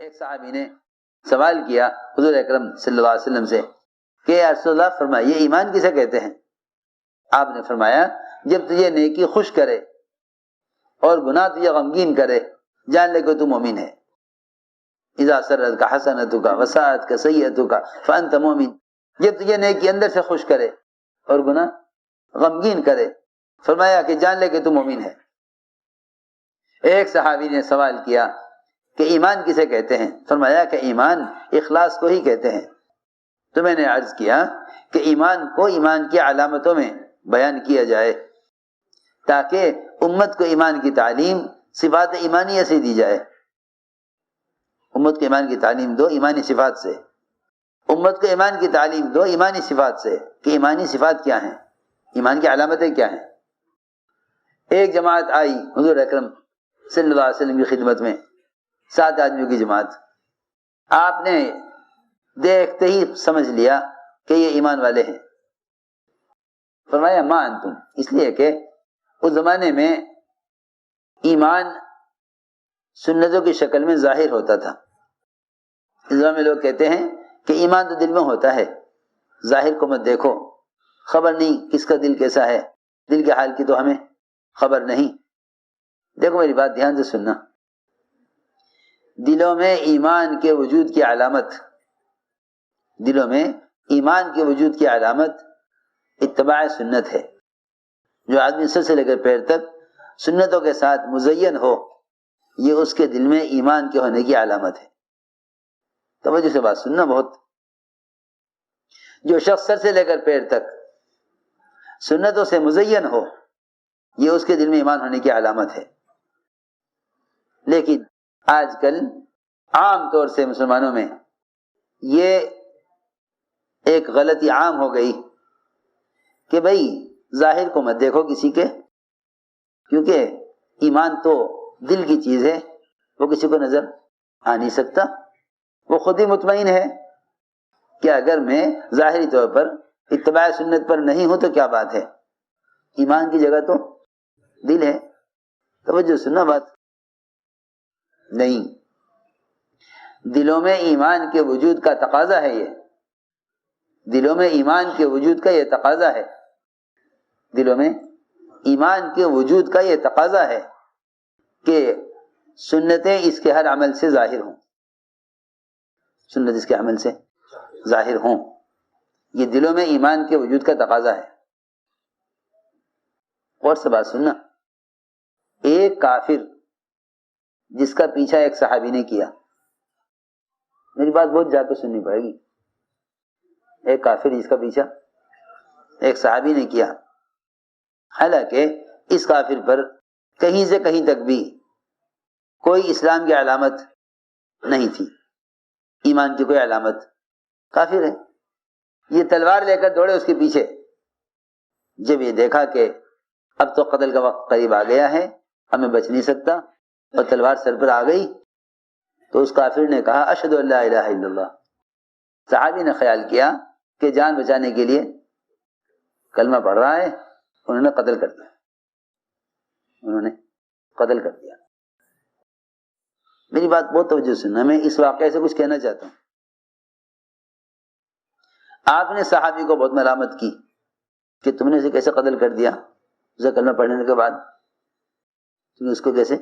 ایک صحابی نے سوال کیا حضور اکرم صلی اللہ علیہ وسلم سے کہ یا رسول اللہ فرمائیے ایمان کسے کہتے ہیں؟ آپ نے فرمایا جب تجھے نیکی خوش کرے اور گناہ تجھے غمگین کرے جان لے کہ تو مومن ہے. اذا سرتک حسنتک وساءتک سیئتک فانت مومن. جب تجھے نیکی اندر سے خوش کرے اور گناہ غمگین کرے فرمایا کہ جان لے کہ تو مومن ہے. ایک صحابی نے سوال کیا کہ ایمان کسے کہتے ہیں؟ فرمایا کہ ایمان اخلاص کو ہی کہتے ہیں. تو میں نے عرض کیا کہ ایمان کو ایمان کی علامتوں میں بیان کیا جائے تاکہ امت کو ایمان کی تعلیم صفات ایمانیہ سے دی جائے. امت کو ایمان کی تعلیم دو ایمانی صفات سے، امت کو ایمان کی تعلیم دو ایمانی صفات سے کہ ایمانی صفات کیا ہیں، ایمان کی علامتیں کیا ہیں. ایک جماعت آئی حضور اکرم صلی اللہ علیہ وسلم کی خدمت میں، 7 آدمیوں کی جماعت. آپ نے دیکھتے ہی سمجھ لیا کہ یہ ایمان والے ہیں. فرمایا ما انتم، اس لیے کہ اس زمانے میں ایمان سنتوں کی شکل میں ظاہر ہوتا تھا. اس زمانے میں لوگ کہتے ہیں کہ ایمان تو دل میں ہوتا ہے، ظاہر کو مت دیکھو، خبر نہیں کس کا دل کیسا ہے، دل کے حال کی تو ہمیں خبر نہیں. دیکھو میری بات دھیان سے سننا، دلوں میں ایمان کے وجود کی علامت، دلوں میں ایمان کے وجود کی علامت اتباع سنت ہے. جو آدمی سر سے لے کر پیر تک سنتوں کے ساتھ مزین ہو یہ اس کے دل میں ایمان کے ہونے کی علامت ہے. توجہ سے بات سننا بہت. جو شخص سر سے لے کر پیر تک سنتوں سے مزین ہو یہ اس کے دل میں ایمان ہونے کی علامت ہے. لیکن آج کل عام طور سے مسلمانوں میں یہ ایک غلطی عام ہو گئی کہ بھئی ظاہر کو مت دیکھو کسی کے، کیونکہ ایمان تو دل کی چیز ہے، وہ کسی کو نظر آ نہیں سکتا. وہ خود ہی مطمئن ہے کہ اگر میں ظاہری طور پر اتباع سنت پر نہیں ہوں تو کیا بات ہے، ایمان کی جگہ تو دل ہے. توجہ سننا بات نہیں، دلوں میں ایمان کے وجود کا تقاضا ہے. یہ دلوں میں ایمان کے وجود کا یہ تقاضا ہے، دلوں میں ایمان کے وجود کا یہ تقاضا ہے کہ سنتیں اس کے ہر عمل سے ظاہر ہوں، سنت اس کے عمل سے ظاہر ہوں. یہ دلوں میں ایمان کے وجود کا تقاضا ہے. اور سے بات سننا، ایک کافر جس کا پیچھا ایک صحابی نے کیا، میری بات بہت جا کے سننی پڑے گی. ایک کافر جس کا پیچھا ایک صحابی نے کیا، حالانکہ اس کافر پر کہیں سے کہیں تک بھی کوئی اسلام کی علامت نہیں تھی، ایمان کی کوئی علامت. کافر ہے، یہ تلوار لے کر دوڑے اس کے پیچھے. جب یہ دیکھا کہ اب تو قتل کا وقت قریب آ گیا ہے، اب میں بچ نہیں سکتا، اور تلوار سر پر آ گئی، تو اس کافر نے کہا اشہد ان لا الہ الا اللہ. صحابی نے خیال کیا کہ جان بچانے کے لیے کلمہ پڑھ رہا ہے، انہوں نے قتل کر دیا، انہوں نے قتل کر دیا. میری بات بہت توجہ سننا، میں اس واقعے سے کچھ کہنا چاہتا ہوں. آپ نے صحابی کو بہت ملامت کی کہ تم نے اسے کیسے قتل کر دیا، اسے کلمہ پڑھنے کے بعد تم نے اس کو کیسے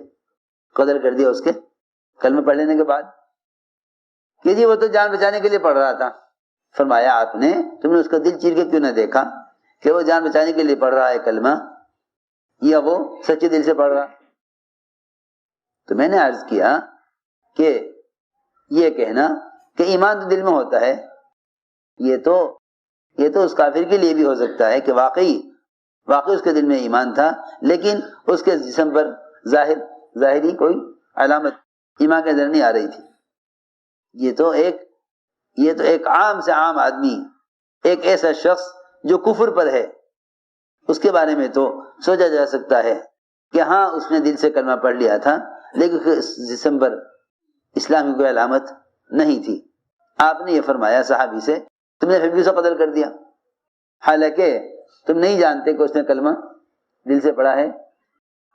قتل کر دیا، اس کے کلمہ پڑھ لینے کے بعد، کہ جی وہ تو جان بچانے کے لیے پڑھ رہا تھا. فرمایا آپ نے تم نے اس کا دل چیر کے کیوں نہ دیکھا کہ وہ جان بچانے کے لیے پڑھ رہا ہے کلمہ یا وہ سچے دل سے پڑھ رہا. تو میں نے عرض کیا کہ یہ کہنا کہ ایمان تو دل میں ہوتا ہے، یہ تو اس کافر کے لیے بھی ہو سکتا ہے کہ واقعی اس کے دل میں ایمان تھا، لیکن اس کے جسم پر ظاہری کوئی علامت ایمان کے نظر نہیں آ رہی تھی. یہ تو ایک عام سے عام آدمی، ایک ایسا شخص جو کفر پر ہے، اس کے بارے میں تو سوچا جا سکتا ہے کہ ہاں اس نے دل سے کلمہ پڑھ لیا تھا لیکن اس جسم پر اسلام کی کوئی علامت نہیں تھی. آپ نے یہ فرمایا صحابی سے تم نے پھر بھی اسے قتل کر دیا، حالانکہ تم نہیں جانتے کہ اس نے کلمہ دل سے پڑھا ہے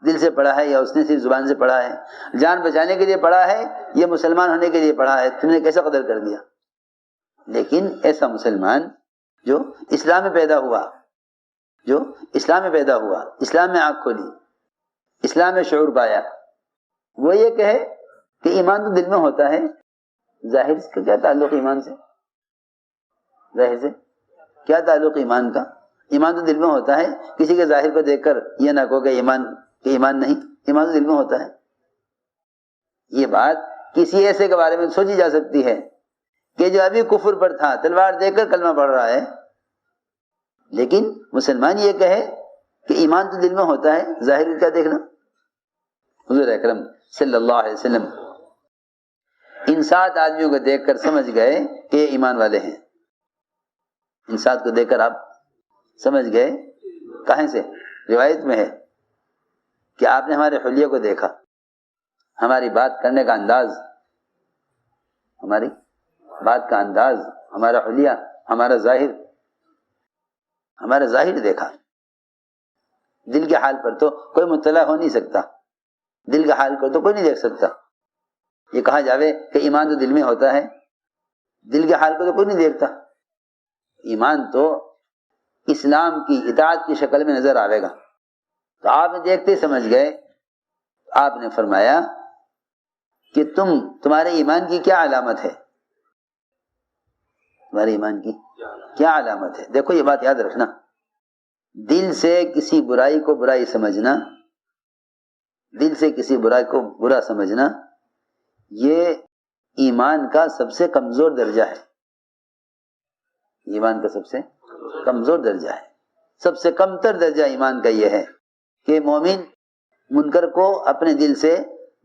دل سے پڑھا ہے یا اس نے صرف زبان سے پڑھا ہے؟ جان بچانے کے لیے پڑھا ہے یا مسلمان ہونے کے لیے پڑھا ہے؟ تم نے کیسا قدر کر دیا؟ لیکن ایسا مسلمان جو اسلام میں پیدا ہوا، اسلام میں آنکھ کھولی، اسلام میں شعور پایا، وہ یہ کہے کہ ایمان تو دل میں ہوتا ہے، ظاہر کا کیا تعلق ایمان سے؟ ظاہر سے کیا تعلق ایمان کا؟ ایمان تو دل میں ہوتا ہے، کسی کے ظاہر کو دیکھ کر یہ نہ کہو کہ ایمان نہیں، ایمان تو دل میں ہوتا ہے۔ یہ بات کسی ایسے کے بارے میں سوچی جا سکتی ہے کہ جو ابھی کفر پر تھا، تلوار دے کر کلمہ پڑھ رہا ہے، لیکن مسلمان یہ کہے کہ ایمان تو دل میں ہوتا ہے، ظاہر کیا دیکھنا؟ حضور اکرم صلی اللہ علیہ وسلم ان 7 آدمیوں کو دیکھ کر سمجھ گئے کہ یہ ایمان والے ہیں۔ ان 7 کو دیکھ کر آپ سمجھ گئے، کہیں سے؟ روایت میں ہے کہ آپ نے ہمارے حلیے کو دیکھا، ہماری بات کرنے کا انداز، ہمارا حلیہ، ہمارا ظاہر دیکھا۔ دل کے حال پر تو کوئی مطلع ہو نہیں سکتا، دل کے حال کو تو کوئی نہیں دیکھ سکتا۔ یہ کہا جاوے کہ ایمان تو دل میں ہوتا ہے، دل کے حال کو تو کوئی نہیں دیکھتا۔ ایمان تو اسلام کی اطاعت کی شکل میں نظر آئے گا۔ تو آپ نے دیکھتے ہی سمجھ گئے۔ آپ نے فرمایا کہ تمہارے ایمان کی کیا علامت ہے؟ تمہارے ایمان کی کیا علامت ہے؟ دیکھو یہ بات یاد رکھنا، دل سے کسی برائی کو برائی سمجھنا، دل سے کسی برائی کو برا سمجھنا، یہ ایمان کا سب سے کمزور درجہ ہے۔ ایمان کا سب سے کمزور درجہ ہے، سب سے کم تر درجہ ایمان کا یہ ہے کہ مومن منکر کو اپنے دل سے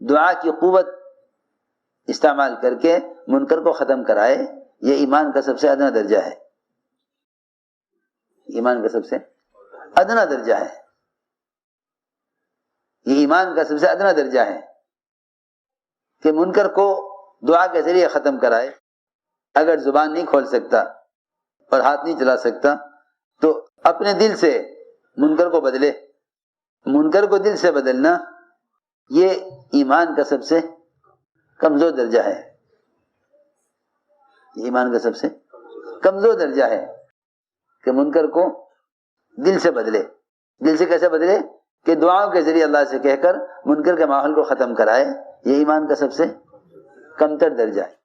دعا کی قوت استعمال کر کے منکر کو ختم کرائے۔ یہ ایمان کا سب سے ادنا درجہ ہے، ایمان کا سب سے ادنا درجہ ہے، یہ ایمان کا سب سے ادنا درجہ ہے کہ منکر کو دعا کے ذریعے ختم کرائے۔ اگر زبان نہیں کھول سکتا اور ہاتھ نہیں چلا سکتا تو اپنے دل سے منکر کو بدلے۔ منکر کو دل سے بدلنا یہ ایمان کا سب سے کمزور درجہ ہے، یہ ایمان کا سب سے کمزور درجہ ہے کہ منکر کو دل سے بدلے۔ دل سے کیسے بدلے؟ کہ دعاؤں کے ذریعے اللہ سے کہہ کر منکر کے ماحول کو ختم کرائے۔ یہ ایمان کا سب سے کمتر درجہ ہے۔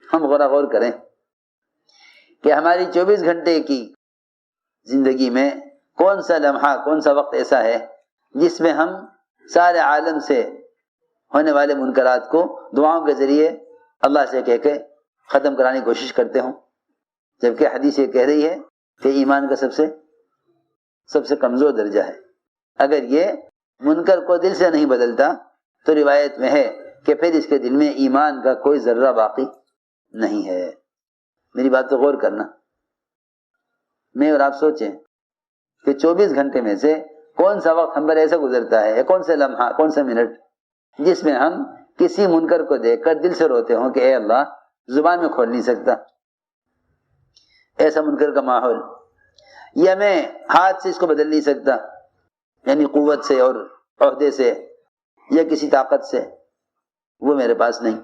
ہم غور کریں کہ ہماری 24 گھنٹے کی زندگی میں کون سا لمحہ، کون سا وقت ایسا ہے جس میں ہم سارے عالم سے ہونے والے منکرات کو دعاؤں کے ذریعے اللہ سے کہہ کے ختم کرانے کی کوشش کرتے ہوں، جبکہ حدیث یہ کہہ رہی ہے کہ ایمان کا سب سے کمزور درجہ ہے۔ اگر یہ منکر کو دل سے نہیں بدلتا تو روایت میں ہے کہ پھر اس کے دل میں ایمان کا کوئی ذرہ باقی نہیں ہے۔ میری بات تو غور کرنا، میں اور آپ سوچیں کہ 24 گھنٹے میں سے کون سا وقت ہم پر ایسا گزرتا ہے، یا کون سا لمحہ، کون سا منٹ جس میں ہم کسی منکر کو دیکھ کر دل سے روتے ہوں کہ اے اللہ، زبان میں کھول نہیں سکتا ایسا منکر کا ماحول، یا میں ہاتھ سے اس کو بدل نہیں سکتا، یعنی قوت سے اور عہدے سے یا کسی طاقت سے، وہ میرے پاس نہیں،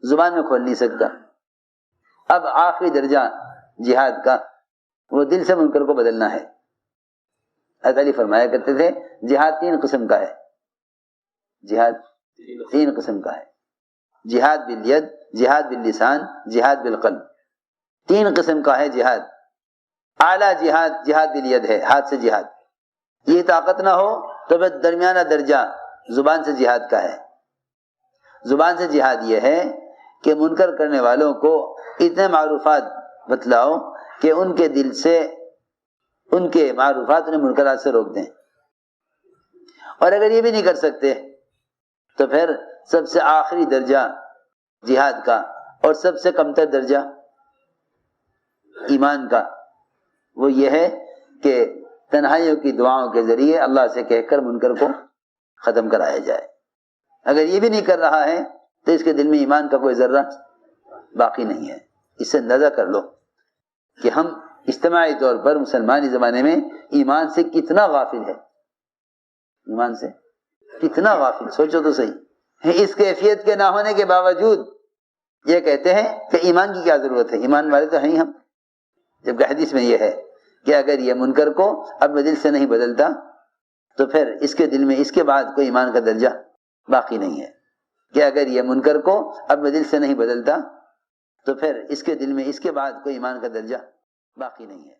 زبان میں کھول نہیں سکتا۔ اب آخری درجہ جہاد کا وہ دل سے منکر کو بدلنا ہے۔ حضرت علی فرمایا کرتے تھے جہاد 3 قسم کا ہے، جہاد 3 قسم کا ہے، جہاد بالید، جہاد باللسان، جہاد بالقلب۔ 3 قسم کا ہے جہاد۔ اعلیٰ جہاد بالید ہے، ہاتھ سے جہاد، یہ طاقت نہ ہو تو پھر درمیانہ درجہ زبان سے جہاد کا ہے۔ زبان سے جہاد یہ ہے کہ منکر کرنے والوں کو اتنے معروفات بتلاؤ کہ ان کے دل سے ان کے معروفات انہیں منکرات سے روک دیں، اور اگر یہ بھی نہیں کر سکتے تو پھر سب سے آخری درجہ جہاد کا اور سب سے کمتر درجہ ایمان کا وہ یہ ہے کہ تنہائیوں کی دعاؤں کے ذریعے اللہ سے کہہ کر منکر کو ختم کرایا جائے۔ اگر یہ بھی نہیں کر رہا ہے تو اس کے دل میں ایمان کا کوئی ذرہ باقی نہیں ہے۔ اس سے اندازہ کر لو کہ ہم اجتماعی طور پر مسلمانی زمانے میں ایمان سے کتنا غافل ہے، ایمان سے کتنا غافل، سوچو تو صحیح، اس کیفیت کے نہ ہونے کے باوجود یہ کہتے ہیں کہ ایمان کی کیا ضرورت ہے، ایمان والے تو ہیں ہی ہم، جبکہ حدیث میں یہ ہے کہ اگر یہ منکر کو اپنے دل سے نہیں بدلتا تو پھر اس کے دل میں اس کے بعد کوئی ایمان کا درجہ باقی نہیں ہے، کہ اگر یہ منکر کو اپنے دل سے نہیں بدلتا تو پھر اس کے دل میں اس کے بعد کوئی ایمان کا درجہ باقی نہیں ہے۔